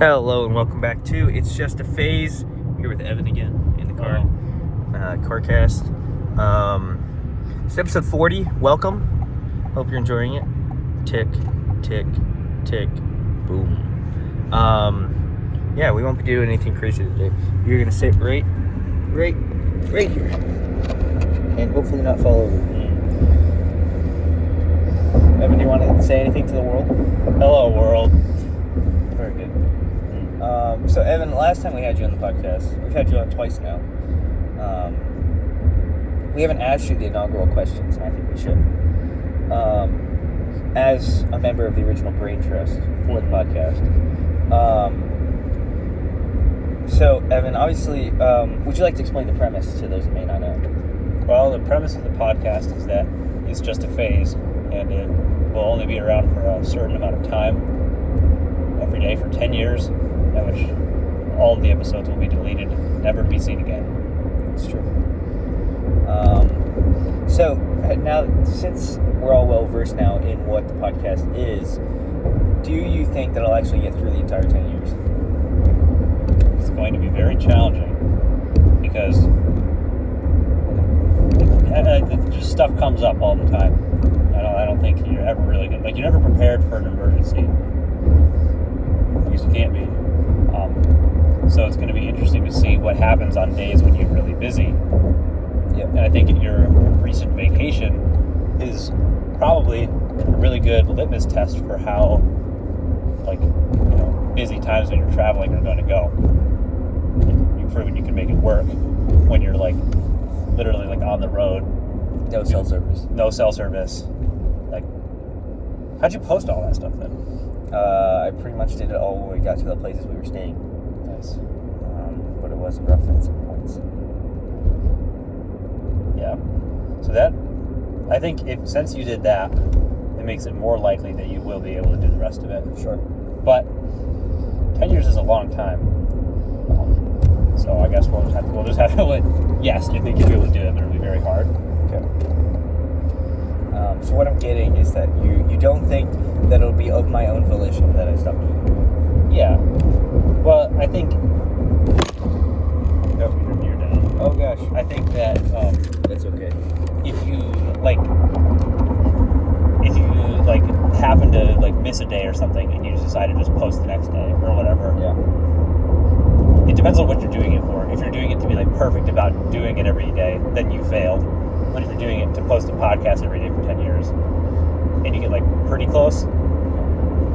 Hello and welcome back to It's Just a Phase. Here with Evan again in the car. CarCast. It's episode 40. Welcome. Hope you're enjoying it. Tick, tick, tick, boom. Yeah, we won't be doing anything crazy today. You're gonna sit right here, and hopefully not fall over. Evan, do you want to say anything to the world? Hello, world. Very good. So Evan, last time we had you on the podcast, we've had you on twice now. We haven't asked you the inaugural questions, and I think we should. As a member of the original Brain Trust for the podcast. So Evan, obviously, would you like to explain the premise to those that may not know? Well, the premise of the podcast is that it's just a phase, and it will only be around for a certain amount of time, every day for 10 years, at which all of the episodes will be deleted, never to be seen again. It's true. So now, since we're all well versed now in what the podcast is, do you think that I'll actually get through the entire 10 years? It's going to be very challenging because just stuff comes up all the time. I don't think you're ever really good. Like, you're never prepared for an emergency. Because you can't be. So it's going to be interesting to see what happens on days when you're really busy. Yep. And I think your recent vacation is probably a really good litmus test for how, busy times when you're traveling are going to go. You've proven you can make it work when you're literally on the road. No cell service. No cell service. How'd you post all that stuff then? I pretty much did it all when we got to the places we were staying. Nice. But it was rough at some points. Yeah. So that, I think since you did that, it makes it more likely that you will be able to do the rest of it. Sure. But 10 years is a long time. So I guess we'll just have to yes, I think you'll be able to do it, but it'll be very hard. Okay. So what I'm getting is that you don't think that it'll be of my own volition that I stop doing it? Yeah. Well, I think... Oh, you're down. Oh, gosh. I think that... That's okay. If you happen to miss a day or something and you just decide to just post the next day or whatever. Yeah. It depends on what you're doing it for. If you're doing it to be perfect about doing it every day, then you failed. But if you're doing it to post a podcast every day for 10 years and you get pretty close,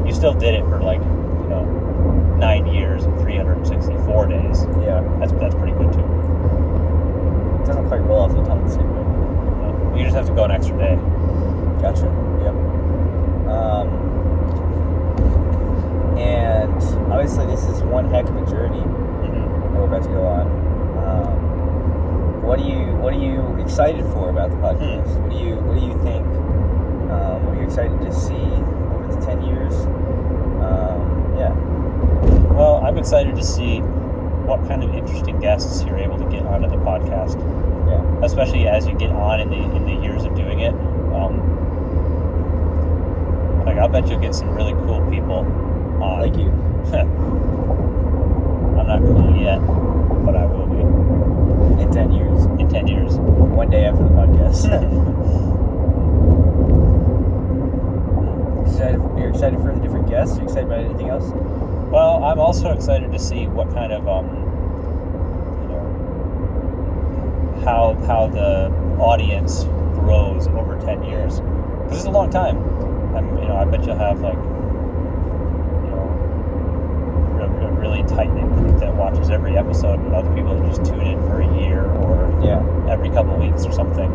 you still did it for 9 years and 364 days. Yeah. That's pretty good too. It doesn't quite roll off the tongue the same way. You just have to go an extra day. Gotcha. Yep. And obviously this is one heck of a journey that we're about to go on. What are you excited for about the podcast? What do you think? What are you excited to see over the 10 years? Yeah. Well, I'm excited to see what kind of interesting guests you're able to get onto the podcast. Yeah. Especially as you get on in the years of doing it. I'll bet you'll get some really cool people on. Like you. I'm not cool yet, but I will be. In 10 years. In 10 years. One day after the podcast. You're excited for the different guests? Are you excited about anything else? Well, I'm also excited to see what kind of, how the audience grows over 10 years. Because it's a long time. I bet you'll have a really tight-knit group that watches every episode, and other people that just tune in for a year or every couple of weeks or something.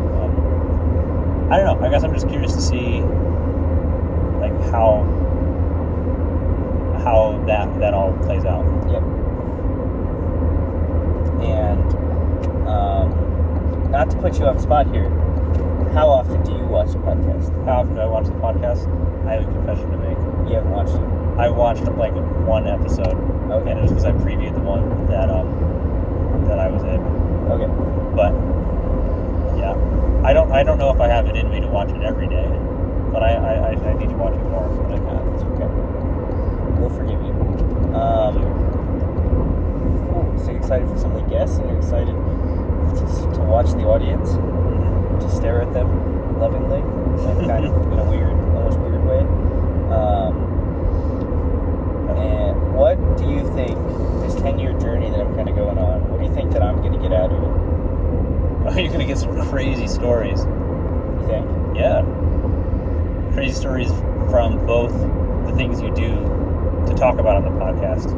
I don't know. I guess I'm just curious to see how that all plays out. Yep. And not to put you on the spot here, how often do you watch the podcast? How often do I watch the podcast? I have a confession to make. You haven't watched it? I watched one episode, okay. And it was because I previewed the one that I was in. Okay. But yeah, I don't know if I have it in me to watch it every day, but I need to watch it more when I can. It's okay. We'll forgive you. excited for some of the guests, and you're excited to watch the audience, to stare at them lovingly, and kind of in a weird, almost weird way. And what do you think, this 10-year journey that I'm kind of going on, what do you think that I'm going to get out of it? Oh, you're going to get some crazy stories. You think? Yeah. Crazy stories from both the things you do to talk about on the podcast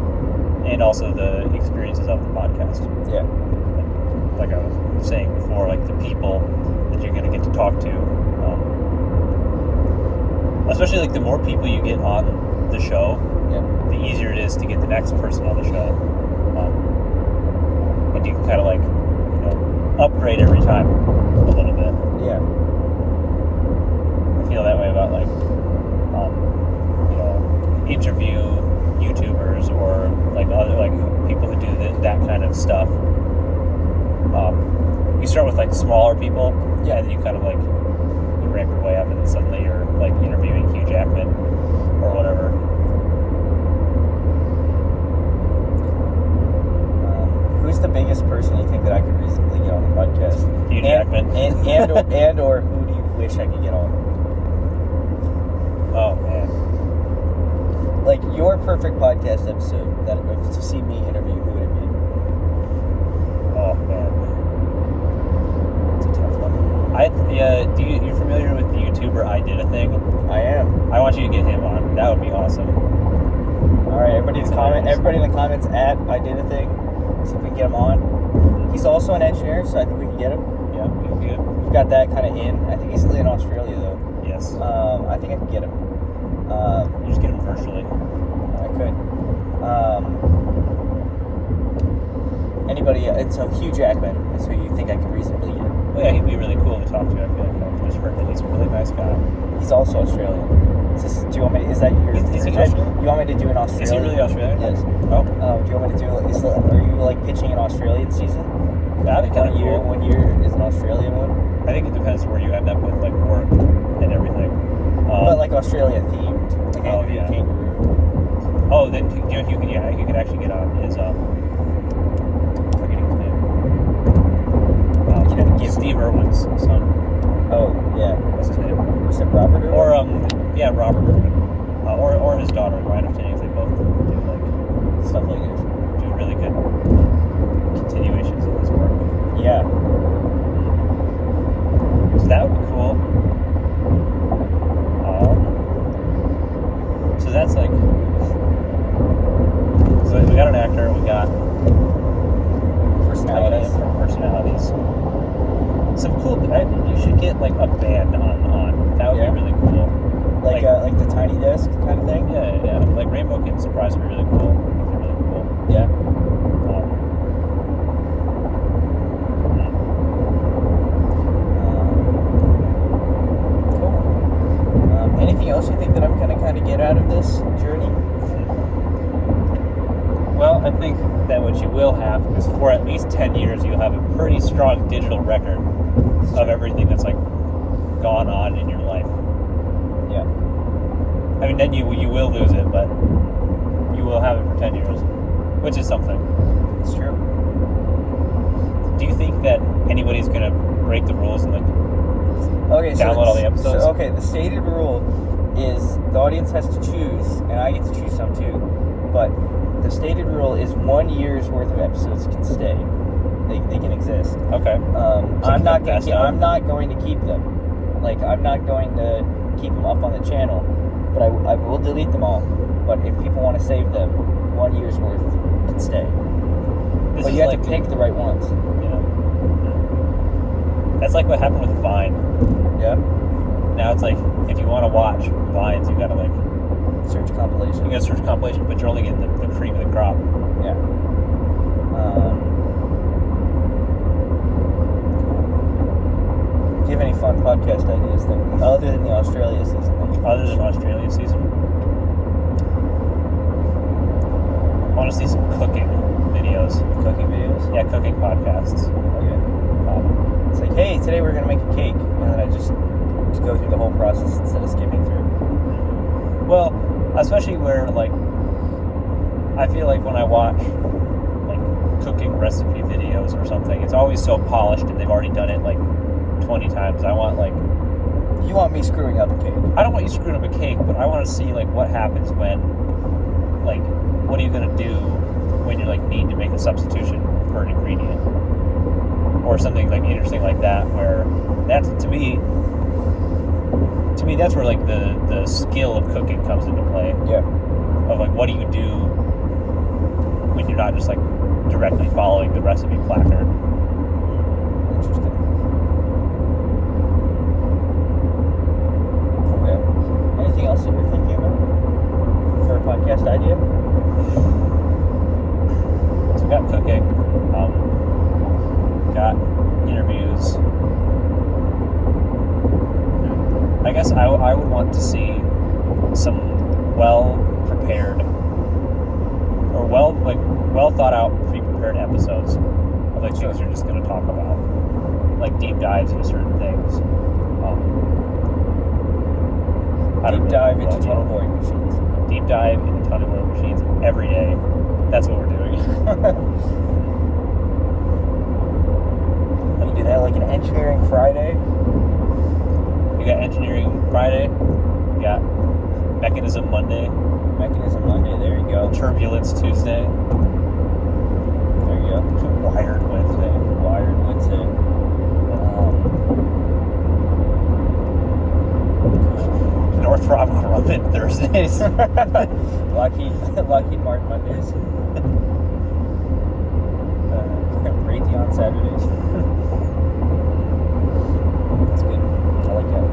and also the experiences of the podcast. Yeah. Like I was saying before, like the people that you're going to get to talk to. Especially like the more people you get on the show, the easier it is to get the next person on the show. And you can kind of like, upgrade every time a little bit. Yeah. I feel that way about like, interview YouTubers or like other like people who do that kind of stuff. You start with like smaller people, and then you kind of like you ramp your way up, and then suddenly you're like interviewing Hugh Jackman or whatever. Who's the biggest person you think that I could reasonably get on the podcast? Hugh Jackman. And or who do you wish I could get on? Oh man. Like your perfect podcast episode that to see me interview, who would it be? Oh man. It's a tough one. You're familiar with the YouTuber I Did a Thing? I am. I want you to get him on. That would be awesome. Alright, everybody in the comments at I Did a Thing. See if we can get him on. He's also an engineer, so I think we can get him. Yeah, we can get him. We've got that kind of in. I think he's in Australia though. Yes. I think I can get him. You just get him virtually. I could. Anybody? So Hugh Jackman is who you think I could reasonably get. Well, yeah, he'd be really cool to talk to. I feel like I've just heard that he's a really nice guy. He's also Australian. Do you want me? Is that your? Is he Australian? You want me to do an Australian? Is he really Australian? Yes. Oh. Do you want me to do? Are you like pitching an Australian season? That'd be kind of cool. One year is an Australian one. I think it depends where you end up with like work and everything. But like Australia themed. Like kangaroo. Oh, then you could actually get on his I'm forgetting his name. Steve Irwin's son. Oh yeah. What's his name? Was it Robert Irwin? Or Robert Irwin. Or his daughter. My understanding is they both do like stuff like this. Do really good continuations of his work. Yeah. So that would be cool. So that's like. So we got an actor. We got personalities. Some cool. You should get like a band on. That would be really cool. Like the Tiny Desk kind of thing. Yeah. Like Rainbow Kid Surprise would be really cool. They're really cool. Yeah. Cool. Anything else you think that I'm gonna kind of get out of this journey? Well, I think that what you will have is for at least 10 years, you'll have a pretty strong digital record of everything that's like gone on in your life. Yeah. I mean, then you will lose it, but you will have it for 10 years, which is something. It's true. Do you think that anybody's going to break the rules and like download all the episodes? So, the stated rule is the audience has to choose, and I get to choose some too, but the stated rule is 1 year's worth of episodes can stay. They can exist. Okay. I'm not going to keep them. Like, I'm not going to keep them up on the channel, but I will delete them all. But if people want to save them, 1 year's worth can stay. But you have to pick the right ones. Yeah. That's like what happened with Vine. Yeah. Now it's like, if you want to watch Vines, you got to like search compilation. You got to search compilation, but you're only getting the cream of the crop. Yeah. Do you have any fun podcast ideas other than the Australia season? Other than Australia season? I want to see some cooking videos. Cooking videos? Yeah, cooking podcasts. Okay. It's like, hey, today we're going to make a cake. And then I just go through the whole process instead of skipping through. Well, especially where, like, I feel like when I watch, like, cooking recipe videos or something, it's always so polished and they've already done it like 20 times. I want like... You want me screwing up a cake? I don't want you screwing up a cake, but I want to see like what happens when, like, what are you going to do when you like need to make a substitution for an ingredient or something like interesting like that, where that's to me that's where like the skill of cooking comes into play. Yeah. Of like, what do you do when you're not just like directly following the recipe placard? Interesting. Okay. Anything else that you're thinking about for a podcast idea? So we got cooking, got interviews. I guess I would want to see some well-prepared or well thought out, pre-prepared episodes of like things you're just going to talk about, like deep dives into certain things. Deep dive into tunnel boring machines. Deep dive into tunnel boring machines every day. That's what we're doing. You do that like an Engineering Friday. We got Engineering Friday. We got Mechanism Monday. Mechanism Monday. There you go. Turbulence Tuesday. There you go. Wired Wednesday. Wired Wednesday. Northrop Grumman Thursdays. Lockheed Martin Mondays. Raytheon Saturdays. That's good. I like that.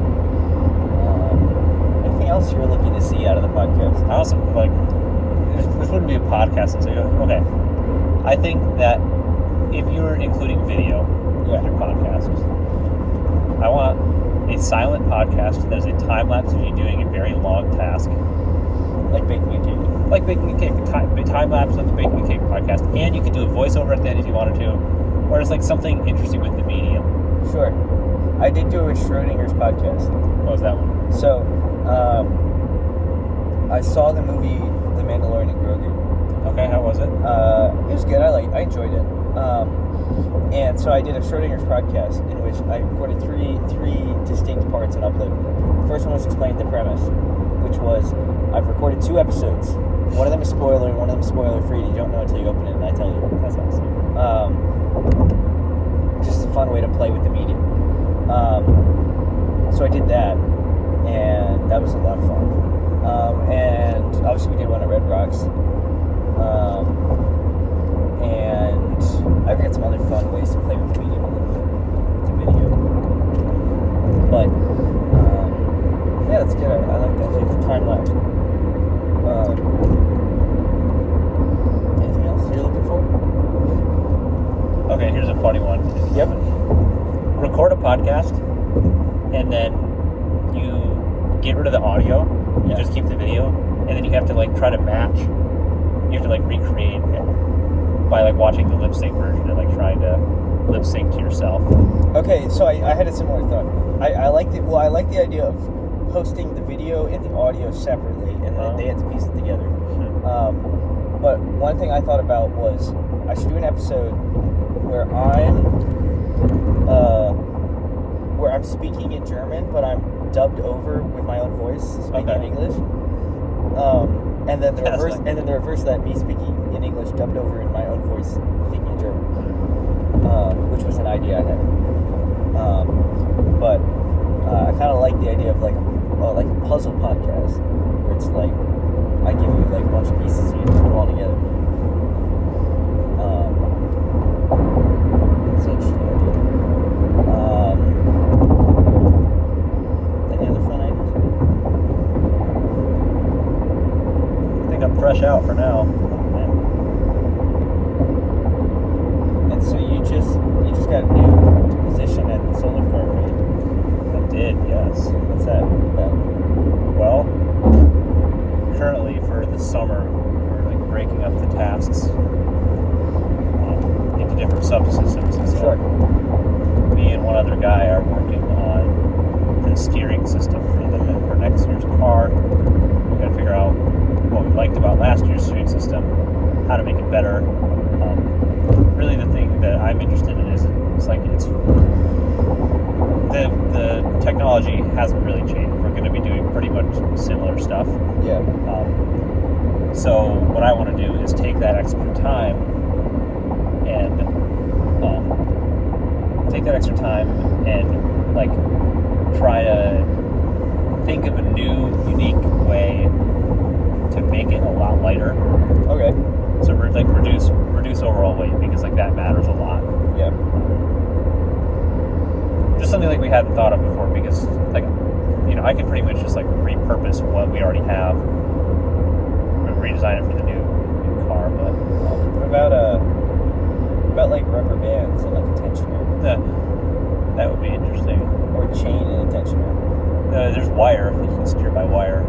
Anything else you're looking to see out of the podcast? I also like this wouldn't be a podcast. So okay, I think that if you're including video in your podcast, I want a silent podcast that is a time lapse of you doing a very long task, like baking a cake. Like baking a cake, a time lapse of the baking a cake podcast, and you could do a voiceover at the end if you wanted to, or it's like something interesting with the medium. Sure. I did do a Schrodinger's podcast. What was that one? So, I saw the movie The Mandalorian and Grogu. Okay, how was it? It was good. I enjoyed it. And so I did a Schrodinger's podcast in which I recorded three distinct parts and uploaded them. The first one was explaining the premise, which was I've recorded 2 episodes. One of them is spoiler, and one of them is spoiler-free. You don't know until you open it, and I tell you. That's awesome. Just a fun way to play with the medium. So I did that, and that was a lot of fun. And obviously we did one at Red Rocks. And I've got some other fun ways to play with the medium a little bit, with the video. But, yeah, that's good. I like that. Like the time lapse. Anything else you're looking for? Okay, here's a funny one. Yep. Record a podcast, and then you get rid of the audio. You just keep the video, and then you have to like try to match. You have to like recreate it by like watching the lip sync version and like trying to lip sync to yourself. Okay, so I had a similar thought. I like the idea of posting the video and the audio separately, and then they had to piece it together. But one thing I thought about was I should do an episode where I'm speaking in German, but I'm dubbed over with my own voice speaking in English. And then the reverse, and then the reverse of that, me speaking in English, dubbed over in my own voice, speaking in German, which was an idea I had. But I kind of like the idea of like a puzzle podcast, where it's like I give you like a bunch of pieces and you put them all together. It's an interesting idea. Any other fun ideas? I think I'm fresh out for now. And so you just got a new position at Solar Car, right? I did, yes. What's that about? Well, currently for the summer, we're like breaking up the tasks into different subsystems. And so me and one other guy are working on the steering system for next year's car. We got to figure out what we liked about last year's steering system, how to make it better. I'm interested in is it's like it's the technology hasn't really changed. We're going to be doing pretty much similar stuff. Yeah. So what I want to do is take that extra time and like try to think of a new, unique way to make it a lot lighter. Okay. So we're like reduce overall weight, because like that matters a lot. Yeah. Just something like we hadn't thought of before, because like, you know, I could pretty much just like repurpose what we already have, redesign it for the new car. But what about like rubber bands and like a tensioner? That would be interesting. Or chain and a tensioner. There's wire. You can steer by wire.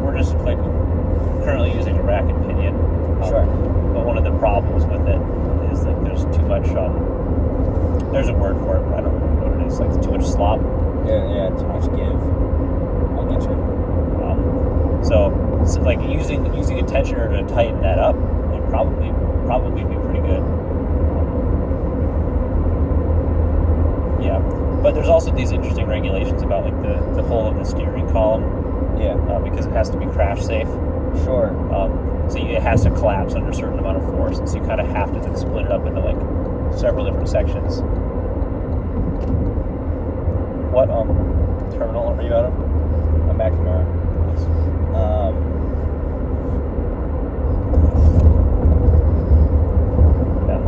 We're just like currently using a rack and pinion. Sure. But one of the problems with it is like there's too much. There's a word for it, but I don't remember what it is. Like too much slop. Yeah, too much give. I'll get you. So like using a tensioner to tighten that up would probably be pretty good. Yeah, but there's also these interesting regulations about like the whole of the steering column. Yeah. Because it has to be crash safe. Sure. So it has to collapse under a certain amount of force, and so you kind of have to like split it up into like several different sections. What terminal are you out of? I'm back tomorrow.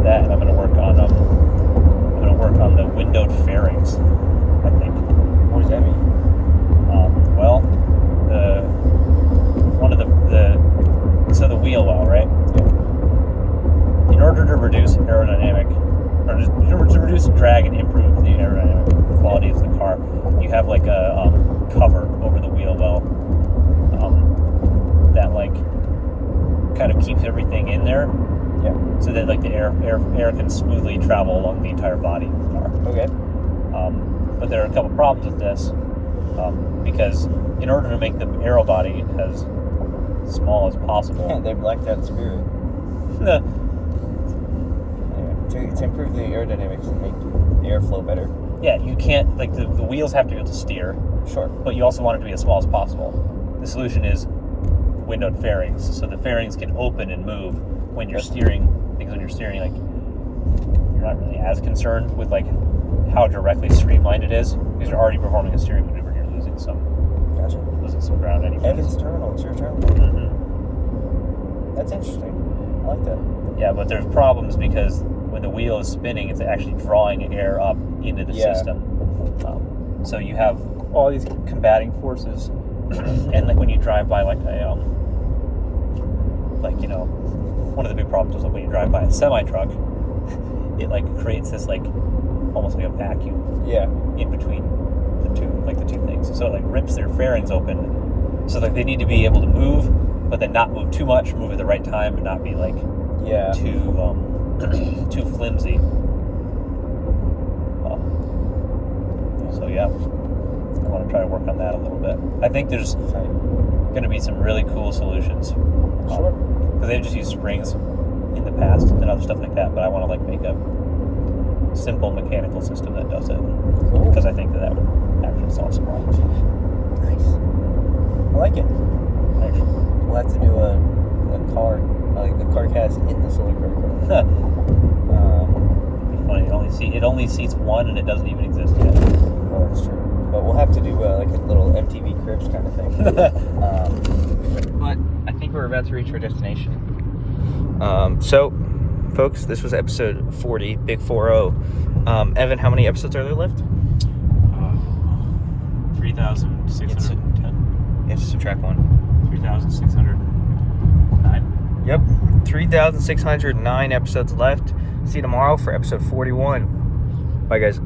That, and I'm going to work on the windowed fairings, I think. What does that mean? Well, so the wheel well, right? Yeah. In order to reduce aerodynamic, or to reduce drag and improve the aerodynamic quality of the car, you have like a cover over the wheel well that like kind of keeps everything in there. Yeah. So that like the air can smoothly travel along the entire body of the car. Okay. But there are a couple problems with this, because in order to make the aero body as small as possible, Yeah, they blacked out Spirit. Anyway, to improve the aerodynamics and make the airflow better. yeah, you can't like the wheels have to be able to steer. Sure. But you also want it to be as small as possible. The solution is windowed fairings, so the fairings can open and move when you're steering, because when you're steering, like, you're not really as concerned with like how directly streamlined it is, because you're already performing a steering maneuver and you're losing some ground anyway. Evan's terminal, it's your terminal. Mm-hmm. That's interesting. I like that. Yeah, but there's problems because when the wheel is spinning, it's actually drawing air up into the system. So you have all these combating forces, and like when you drive by like a like, you know, one of the big problems is like when you drive by a semi truck, it like creates this like almost like a vacuum. Yeah. In between the two things. So it like rips their fairings open. So like they need to be able to move, but then not move too much, move at the right time, and not be like too flimsy. So yeah, I want to try to work on that a little bit. I think there's going to be some really cool solutions. Sure. Because they've just used springs in the past and other stuff like that, but I want to like make a simple mechanical system that does it. Cool. Because I think that would actually solve some problems. Nice. I like it. Thanks. We'll have to do a car, like the car cast in the solar car. It'd be funny. It only seats one, and it doesn't even exist yet. Oh, that's true. But we'll have to do like a little MTV Cribs kind of thing. But I think we're about to reach our destination. So, folks, this was episode 40, Big 40. Evan, how many episodes are there left? 3,610. You have to subtract one. 3,609. Yep, 3,609 episodes left. See you tomorrow for episode 41. Bye, guys.